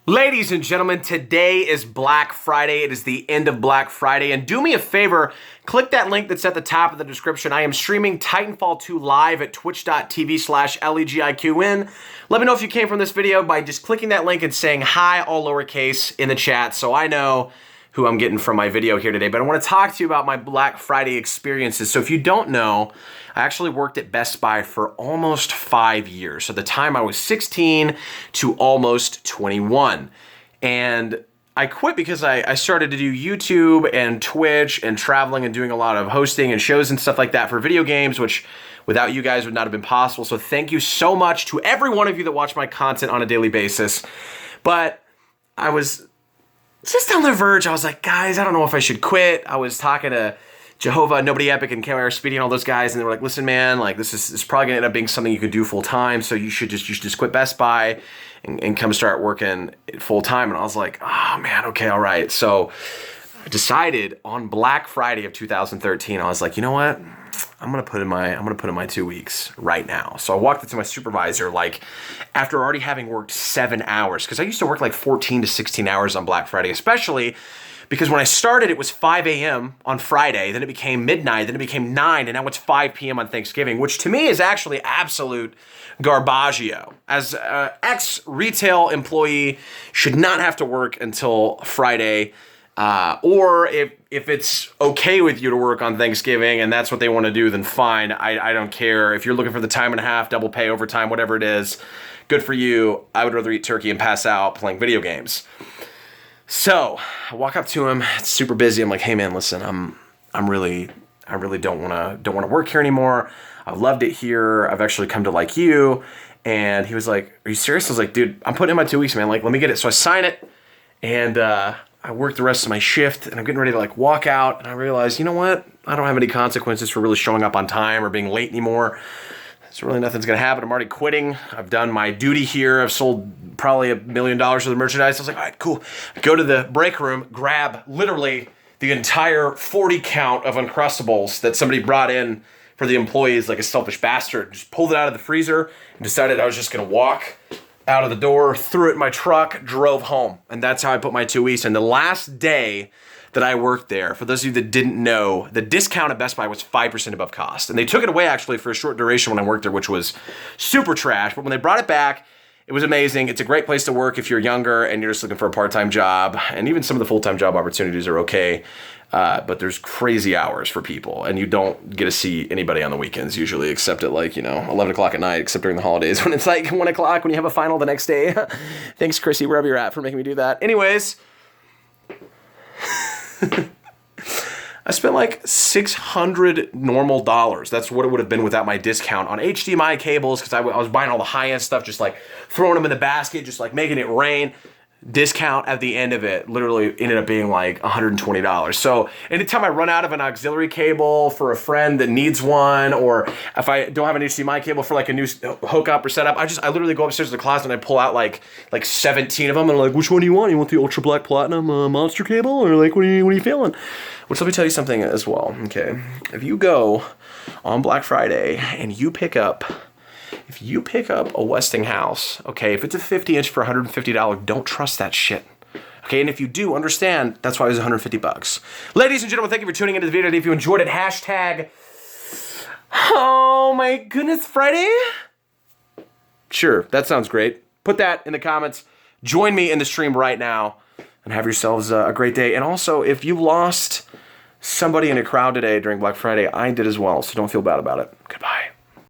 Ladies and gentlemen, today is Black Friday. It is the end of Black Friday. And do me a favor, click that link that's at the top of the description. I am streaming Titanfall 2 live at twitch.tv/LEGIQN. Let me know if you came from this video by just clicking that link and saying hi, all lowercase, in the chat so I know who I'm getting from my video here today. But I want to talk to you about my Black Friday experiences. So if you don't know, I actually worked at Best Buy for almost 5 years. So the time I was 16 to almost 21. And I quit because I started to do YouTube and Twitch and traveling and doing a lot of hosting and shows and stuff like that for video games, which without you guys would not have been possible. So thank you so much to every one of you that watch my content on a daily basis. But I was just on the verge. I was like, guys, I don't know if I should quit. I was talking to Jehovah, Nobody Epic, and KYR Speedy and all those guys, and they were like, listen, man, like this is probably gonna end up being something you could do full time, so you should just quit Best Buy and come start working full time. And I was like, oh man, okay, all right. So I decided on Black Friday of 2013, I was like, you know what? I'm gonna put in my 2 weeks right now. So I walked up to my supervisor, like after already having worked 7 hours, because I used to work like 14 to 16 hours on Black Friday, especially because when I started, it was 5 a.m. on Friday, then it became midnight, then it became 9, and now it's 5 p.m. on Thanksgiving, which to me is actually absolute garbaggio. As an ex-retail employee, should not have to work until Friday, or if it's okay with you to work on Thanksgiving and that's what they want to do, then fine. I don't care. If you're looking for the time and a half, double pay, overtime, whatever it is, good for you. I would rather eat turkey and pass out playing video games. So I walk up to him. It's super busy. I'm like, hey man, listen, I really don't want to work here anymore. I've loved it here. I've actually come to like you. And he was like, are you serious? I was like, dude, I'm putting in my 2 weeks, man. Like, let me get it. So I sign it, and I work the rest of my shift, and I'm getting ready to like walk out, and I realize, you know what? I don't have any consequences for really showing up on time or being late anymore. So really nothing's gonna happen. I'm already quitting. I've done my duty here. I've sold probably $1 million worth of merchandise. I was like, all right, cool. Go to the break room, grab literally the entire 40 count of Uncrustables that somebody brought in for the employees like a selfish bastard. Just pulled it out of the freezer and decided I was just gonna walk out of the door, threw it in my truck, drove home. And that's how I put my 2 weeks. And the last day that I worked there, for those of you that didn't know, the discount at Best Buy was 5% above cost. And they took it away actually for a short duration when I worked there, which was super trash. But when they brought it back, it was amazing. It's a great place to work if you're younger and you're just looking for a part-time job. And even some of the full-time job opportunities are okay. But there's crazy hours for people, and you don't get to see anybody on the weekends usually, except at like, 11 o'clock at night, except during the holidays when it's like 1 o'clock when you have a final the next day. Thanks, Chrissy, wherever you're at, for making me do that. Anyways, I spent like $600 normal dollars. That's what it would have been without my discount on HDMI cables, because I was buying all the high-end stuff, just like throwing them in the basket, just like making it rain. Discount at the end of it literally ended up being like $120. So anytime I run out of an auxiliary cable for a friend that needs one, or if I don't have an HDMI cable for like a new hookup or setup, I literally go upstairs to the closet and I pull out like 17 of them, and I'm like, which one do you want? You want the Ultra Black Platinum monster cable, or like what are you feeling? Which, let me tell you something as well. Okay, if you go on Black Friday and you pick up a Westinghouse, okay, if it's a 50-inch for $150, don't trust that shit. Okay, and if you do, understand that's why it was $150. Ladies and gentlemen, thank you for tuning into the video today. If you enjoyed it, hashtag, oh my goodness, Friday? Sure, that sounds great. Put that in the comments. Join me in the stream right now, and have yourselves a great day. And also, if you lost somebody in a crowd today during Black Friday, I did as well, so don't feel bad about it. Goodbye.